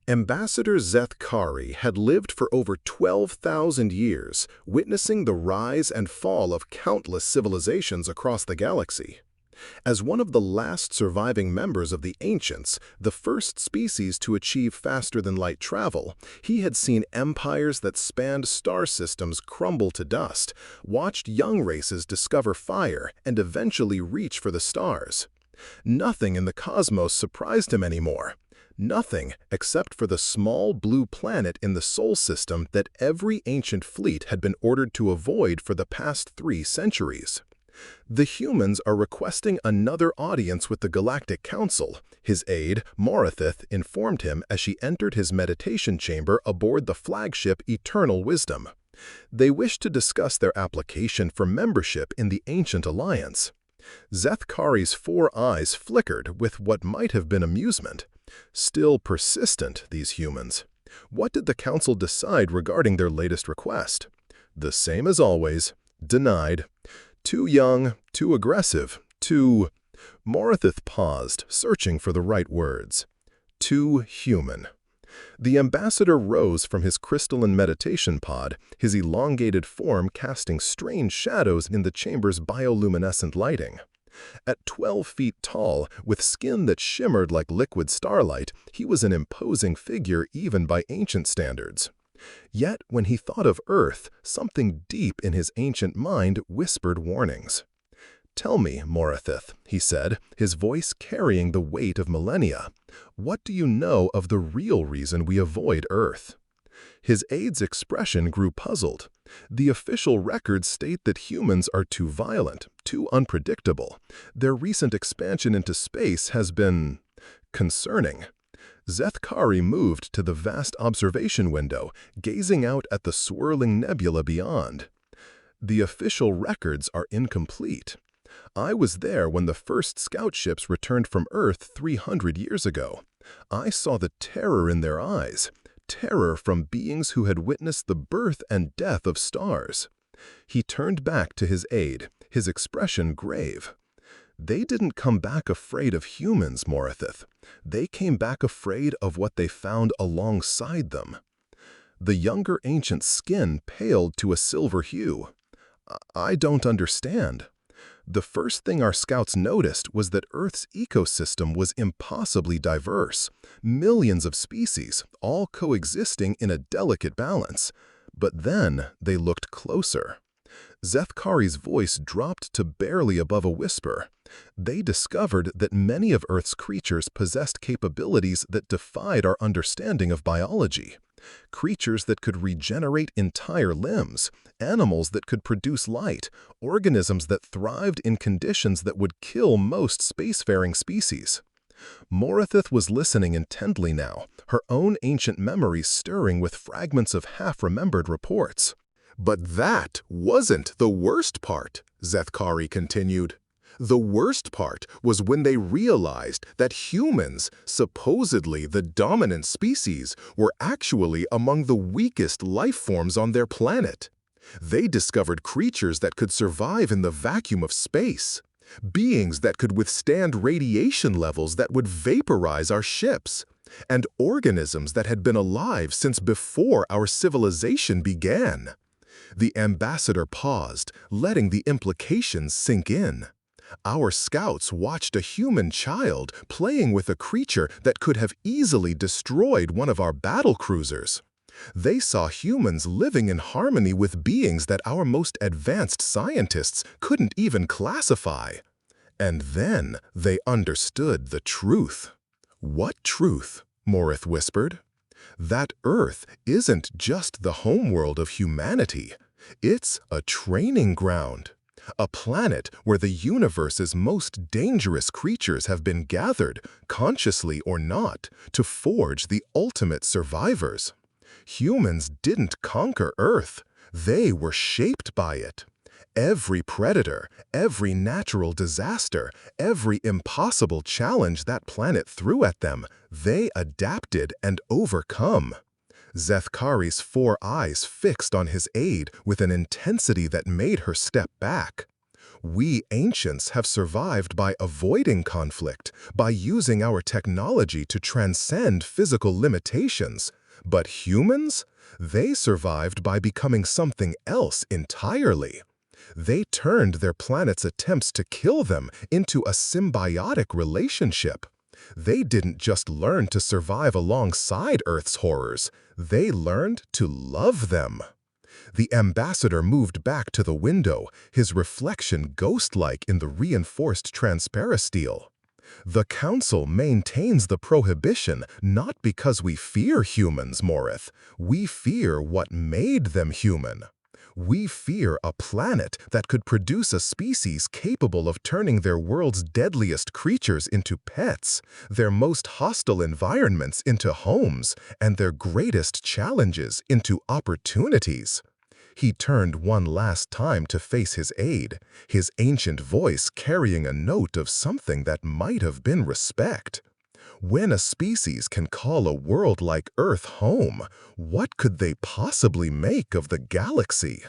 Ambassador Zeth Kari had lived for over 12,000 years, witnessing the rise and fall of countless civilizations across the galaxy. As one of the last surviving members of the Ancients, the first species to achieve faster-than-light travel, he had seen empires that spanned star systems crumble to dust, watched young races discover fire, and eventually reach for the stars. Nothing in the cosmos surprised him anymore. Nothing except for the small blue planet in the Sol system that every ancient fleet had been ordered to avoid for the past 3 centuries. The humans are requesting another audience with the Galactic Council, his aide, Morithith, informed him as she entered his meditation chamber aboard the flagship Eternal Wisdom. They wish to discuss their application for membership in the Ancient Alliance. Zeth Kari's 4 eyes flickered with what might have been amusement. Still persistent, these humans. What did the Council decide regarding their latest request? The same as always. Denied. Too young, too aggressive, too... Morithith paused, searching for the right words. Too human. The ambassador rose from his crystalline meditation pod, his elongated form casting strange shadows in the chamber's bioluminescent lighting. At 12 feet tall, with skin that shimmered like liquid starlight, he was an imposing figure even by ancient standards. Yet, when he thought of Earth, something deep in his ancient mind whispered warnings. "Tell me, Morithith," he said, his voice carrying the weight of millennia, "what do you know of the real reason we avoid Earth?" His aide's expression grew puzzled. The official records state that humans are too violent, too unpredictable. Their recent expansion into space has been concerning. Zeth Kari moved to the vast observation window, gazing out at the swirling nebula beyond. The official records are incomplete. I was there when the first scout ships returned from Earth 300 years ago. I saw the terror in their eyes. Terror from beings who had witnessed the birth and death of stars. He turned back to his aide, his expression grave. They didn't come back afraid of humans, Morithith. They came back afraid of what they found alongside them. The younger ancient's skin paled to a silver hue. I don't understand. The first thing our scouts noticed was that Earth's ecosystem was impossibly diverse. Millions of species, all coexisting in a delicate balance. But then they looked closer. Zeth Kari's voice dropped to barely above a whisper. They discovered that many of Earth's creatures possessed capabilities that defied our understanding of biology. Creatures that could regenerate entire limbs, animals that could produce light, organisms that thrived in conditions that would kill most spacefaring species. Morithith was listening intently now, her own ancient memories stirring with fragments of half-remembered reports. "But that wasn't the worst part," Zeth Kari continued. "The worst part was when they realized that humans, supposedly the dominant species, were actually among the weakest life forms on their planet. They discovered creatures that could survive in the vacuum of space, beings that could withstand radiation levels that would vaporize our ships, and organisms that had been alive since before our civilization began." The ambassador paused, letting the implications sink in. Our scouts watched a human child playing with a creature that could have easily destroyed one of our battle cruisers. They saw humans living in harmony with beings that our most advanced scientists couldn't even classify. And then they understood the truth. "What truth?" Morith whispered. "That Earth isn't just the homeworld of humanity. It's a training ground. A planet where the universe's most dangerous creatures have been gathered, consciously or not, to forge the ultimate survivors. Humans didn't conquer Earth. They were shaped by it. Every predator, every natural disaster, every impossible challenge that planet threw at them, they adapted and overcome." Zeth Kari's 4 eyes fixed on his aide with an intensity that made her step back. We ancients have survived by avoiding conflict, by using our technology to transcend physical limitations. But humans? They survived by becoming something else entirely. They turned their planet's attempts to kill them into a symbiotic relationship. They didn't just learn to survive alongside Earth's horrors, they learned to love them. The ambassador moved back to the window, his reflection ghost-like in the reinforced transparisteel. The Council maintains the prohibition not because we fear humans, Morith. We fear what made them human. We fear a planet that could produce a species capable of turning their world's deadliest creatures into pets, their most hostile environments into homes, and their greatest challenges into opportunities. He turned one last time to face his aide, his ancient voice carrying a note of something that might have been respect. When a species can call a world like Earth home, what could they possibly make of the galaxy?